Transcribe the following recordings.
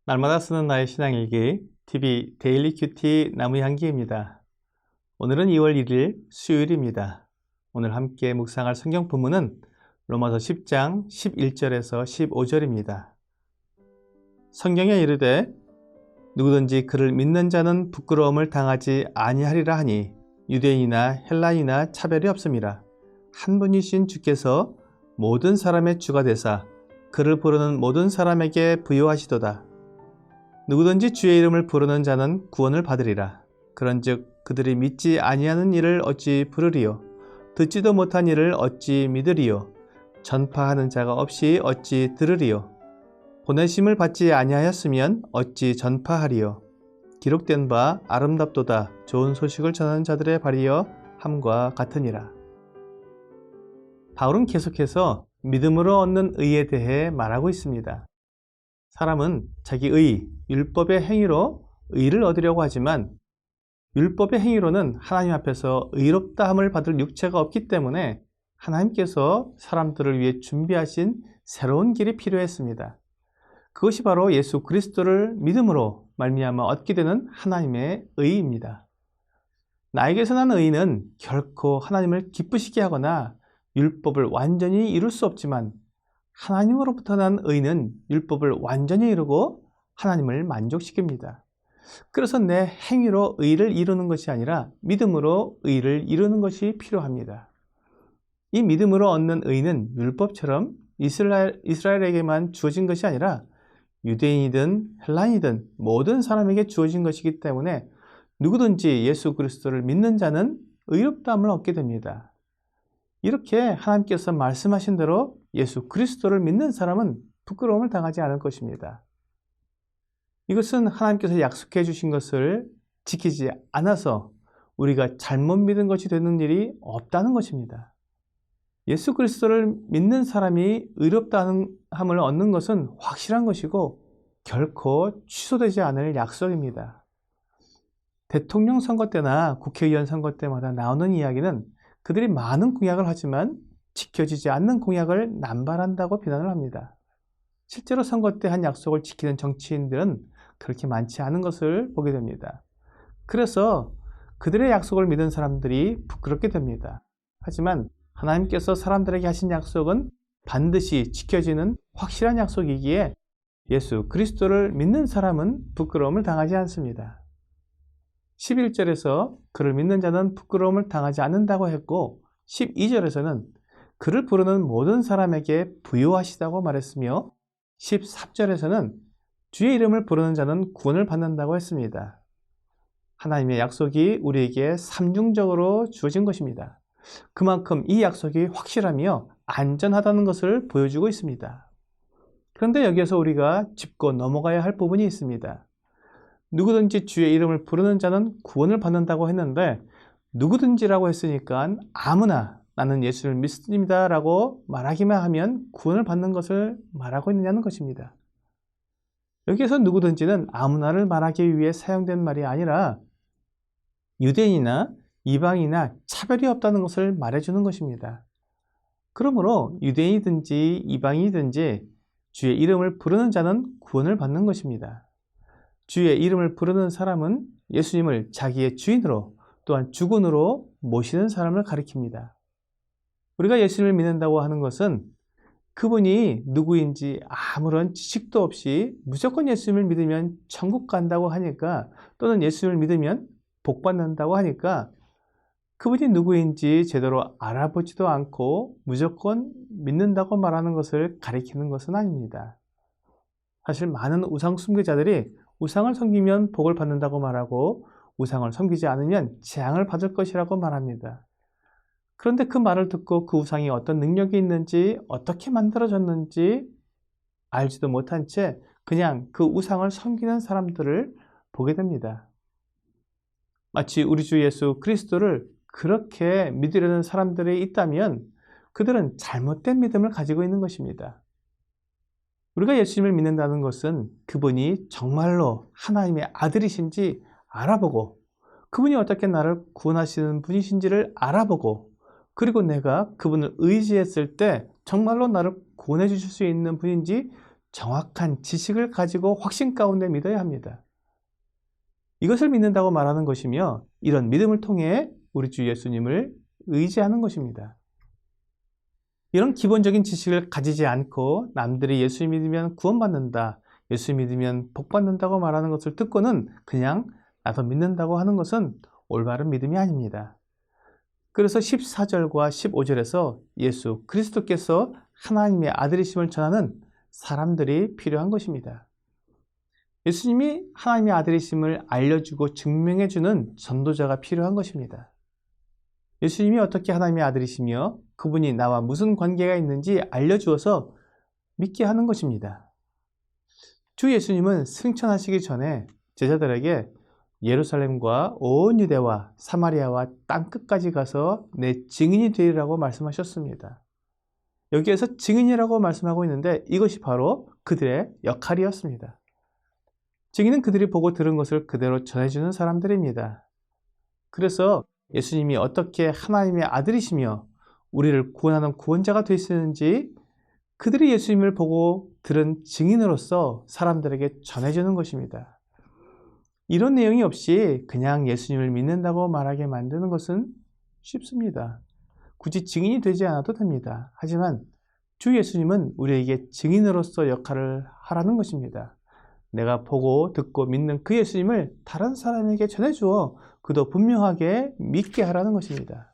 날마다 쓰는 나의 신앙일기 TV 데일리 큐티 나무향기입니다. 오늘은 2월 1일 수요일입니다. 오늘 함께 묵상할 성경 본문은 로마서 10장 11절에서 15절입니다. 성경에 이르되 누구든지 그를 믿는 자는 부끄러움을 당하지 아니하리라 하니 유대인이나 헬라인이나 차별이 없음이라. 한 분이신 주께서 모든 사람의 주가 되사 그를 부르는 모든 사람에게 부요하시도다. 누구든지 주의 이름을 부르는 자는 구원을 받으리라. 그런즉 그들이 믿지 아니하는 일을 어찌 부르리요? 듣지도 못한 일을 어찌 믿으리요? 전파하는 자가 없이 어찌 들으리요? 보내심을 받지 아니하였으면 어찌 전파하리요? 기록된 바 아름답도다 좋은 소식을 전하는 자들의 발이여 함과 같으니라. 바울은 계속해서 믿음으로 얻는 의에 대해 말하고 있습니다. 사람은 자기 의, 율법의 행위로 의를 얻으려고 하지만 율법의 행위로는 하나님 앞에서 의롭다함을 받을 육체가 없기 때문에 하나님께서 사람들을 위해 준비하신 새로운 길이 필요했습니다. 그것이 바로 예수 그리스도를 믿음으로 말미암아 얻게 되는 하나님의 의입니다. 나에게서 난 의는 결코 하나님을 기쁘시게 하거나 율법을 완전히 이룰 수 없지만 하나님으로부터 난 의는 율법을 완전히 이루고 하나님을 만족시킵니다. 그래서 내 행위로 의를 이루는 것이 아니라 믿음으로 의를 이루는 것이 필요합니다. 이 믿음으로 얻는 의는 율법처럼 이스라엘에게만 주어진 것이 아니라 유대인이든 헬라인이든 모든 사람에게 주어진 것이기 때문에 누구든지 예수 그리스도를 믿는 자는 의롭다함을 얻게 됩니다. 이렇게 하나님께서 말씀하신 대로 예수 그리스도를 믿는 사람은 부끄러움을 당하지 않을 것입니다. 이것은 하나님께서 약속해 주신 것을 지키지 않아서 우리가 잘못 믿은 것이 되는 일이 없다는 것입니다. 예수 그리스도를 믿는 사람이 의롭다함을 얻는 것은 확실한 것이고 결코 취소되지 않을 약속입니다. 대통령 선거 때나 국회의원 선거 때마다 나오는 이야기는 그들이 많은 공약을 하지만 지켜지지 않는 공약을 남발한다고 비난을 합니다. 실제로 선거 때 한 약속을 지키는 정치인들은 그렇게 많지 않은 것을 보게 됩니다. 그래서 그들의 약속을 믿은 사람들이 부끄럽게 됩니다. 하지만 하나님께서 사람들에게 하신 약속은 반드시 지켜지는 확실한 약속이기에 예수 그리스도를 믿는 사람은 부끄러움을 당하지 않습니다. 11절에서 그를 믿는 자는 부끄러움을 당하지 않는다고 했고 12절에서는 그를 부르는 모든 사람에게 부요하시다고 말했으며 13절에서는 주의 이름을 부르는 자는 구원을 받는다고 했습니다. 하나님의 약속이 우리에게 삼중적으로 주어진 것입니다. 그만큼 이 약속이 확실하며 안전하다는 것을 보여주고 있습니다. 그런데 여기에서 우리가 짚고 넘어가야 할 부분이 있습니다. 누구든지 주의 이름을 부르는 자는 구원을 받는다고 했는데 누구든지라고 했으니까 아무나 나는 예수를 믿습니다 라고 말하기만 하면 구원을 받는 것을 말하고 있느냐는 것입니다. 여기에서 누구든지는 아무나를 말하기 위해 사용된 말이 아니라 유대인이나 이방이나 차별이 없다는 것을 말해주는 것입니다. 그러므로 유대인이든지 이방인이든지 주의 이름을 부르는 자는 구원을 받는 것입니다. 주의 이름을 부르는 사람은 예수님을 자기의 주인으로 또한 주군으로 모시는 사람을 가리킵니다. 우리가 예수님을 믿는다고 하는 것은 그분이 누구인지 아무런 지식도 없이 무조건 예수님을 믿으면 천국 간다고 하니까 또는 예수님을 믿으면 복 받는다고 하니까 그분이 누구인지 제대로 알아보지도 않고 무조건 믿는다고 말하는 것을 가리키는 것은 아닙니다. 사실 많은 우상 숭배자들이 우상을 섬기면 복을 받는다고 말하고 우상을 섬기지 않으면 재앙을 받을 것이라고 말합니다. 그런데 그 말을 듣고 그 우상이 어떤 능력이 있는지 어떻게 만들어졌는지 알지도 못한 채 그냥 그 우상을 섬기는 사람들을 보게 됩니다. 마치 우리 주 예수 그리스도를 그렇게 믿으려는 사람들이 있다면 그들은 잘못된 믿음을 가지고 있는 것입니다. 우리가 예수님을 믿는다는 것은 그분이 정말로 하나님의 아들이신지 알아보고 그분이 어떻게 나를 구원하시는 분이신지를 알아보고 그리고 내가 그분을 의지했을 때 정말로 나를 구원해 주실 수 있는 분인지 정확한 지식을 가지고 확신 가운데 믿어야 합니다. 이것을 믿는다고 말하는 것이며 이런 믿음을 통해 우리 주 예수님을 의지하는 것입니다. 이런 기본적인 지식을 가지지 않고 남들이 예수 믿으면 구원받는다, 예수 믿으면 복받는다고 말하는 것을 듣고는 그냥 나도 믿는다고 하는 것은 올바른 믿음이 아닙니다. 그래서 14절과 15절에서 예수 그리스도께서 하나님의 아들이심을 전하는 사람들이 필요한 것입니다. 예수님이 하나님의 아들이심을 알려주고 증명해주는 전도자가 필요한 것입니다. 예수님이 어떻게 하나님의 아들이시며 그분이 나와 무슨 관계가 있는지 알려주어서 믿게 하는 것입니다. 주 예수님은 승천하시기 전에 제자들에게 예루살렘과 온 유대와 사마리아와 땅끝까지 가서 내 증인이 되리라고 말씀하셨습니다. 여기에서 증인이라고 말씀하고 있는데 이것이 바로 그들의 역할이었습니다. 증인은 그들이 보고 들은 것을 그대로 전해주는 사람들입니다. 그래서 예수님이 어떻게 하나님의 아들이시며 우리를 구원하는 구원자가 되시는지 그들이 예수님을 보고 들은 증인으로서 사람들에게 전해주는 것입니다. 이런 내용이 없이 그냥 예수님을 믿는다고 말하게 만드는 것은 쉽습니다. 굳이 증인이 되지 않아도 됩니다. 하지만 주 예수님은 우리에게 증인으로서 역할을 하라는 것입니다. 내가 보고 듣고 믿는 그 예수님을 다른 사람에게 전해주어 그도 분명하게 믿게 하라는 것입니다.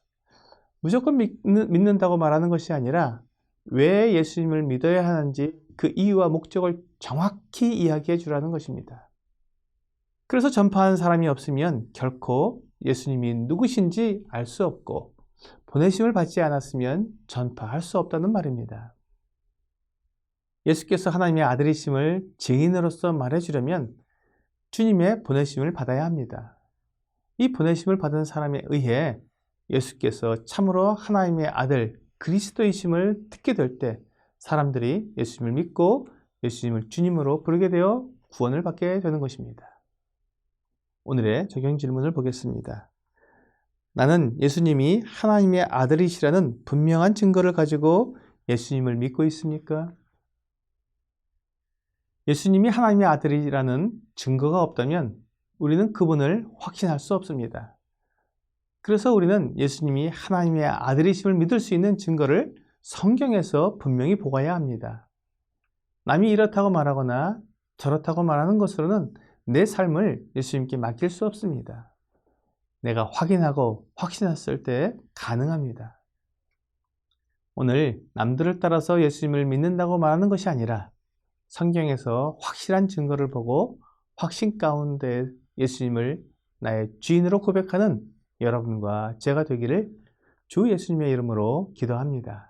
무조건 믿는다고 말하는 것이 아니라 왜 예수님을 믿어야 하는지 그 이유와 목적을 정확히 이야기해 주라는 것입니다. 그래서 전파하는 사람이 없으면 결코 예수님이 누구신지 알 수 없고 보내심을 받지 않았으면 전파할 수 없다는 말입니다. 예수께서 하나님의 아들이심을 증인으로서 말해주려면 주님의 보내심을 받아야 합니다. 이 보내심을 받은 사람에 의해 예수께서 참으로 하나님의 아들 그리스도이심을 듣게 될 때 사람들이 예수님을 믿고 예수님을 주님으로 부르게 되어 구원을 받게 되는 것입니다. 오늘의 적용 질문을 보겠습니다. 나는 예수님이 하나님의 아들이시라는 분명한 증거를 가지고 예수님을 믿고 있습니까? 예수님이 하나님의 아들이라는 증거가 없다면 우리는 그분을 확신할 수 없습니다. 그래서 우리는 예수님이 하나님의 아들이심을 믿을 수 있는 증거를 성경에서 분명히 보아야 합니다. 남이 이렇다고 말하거나 저렇다고 말하는 것으로는 내 삶을 예수님께 맡길 수 없습니다. 내가 확인하고 확신했을 때 가능합니다. 오늘 남들을 따라서 예수님을 믿는다고 말하는 것이 아니라 성경에서 확실한 증거를 보고 확신 가운데 예수님을 나의 주인으로 고백하는 여러분과 제가 되기를 주 예수님의 이름으로 기도합니다.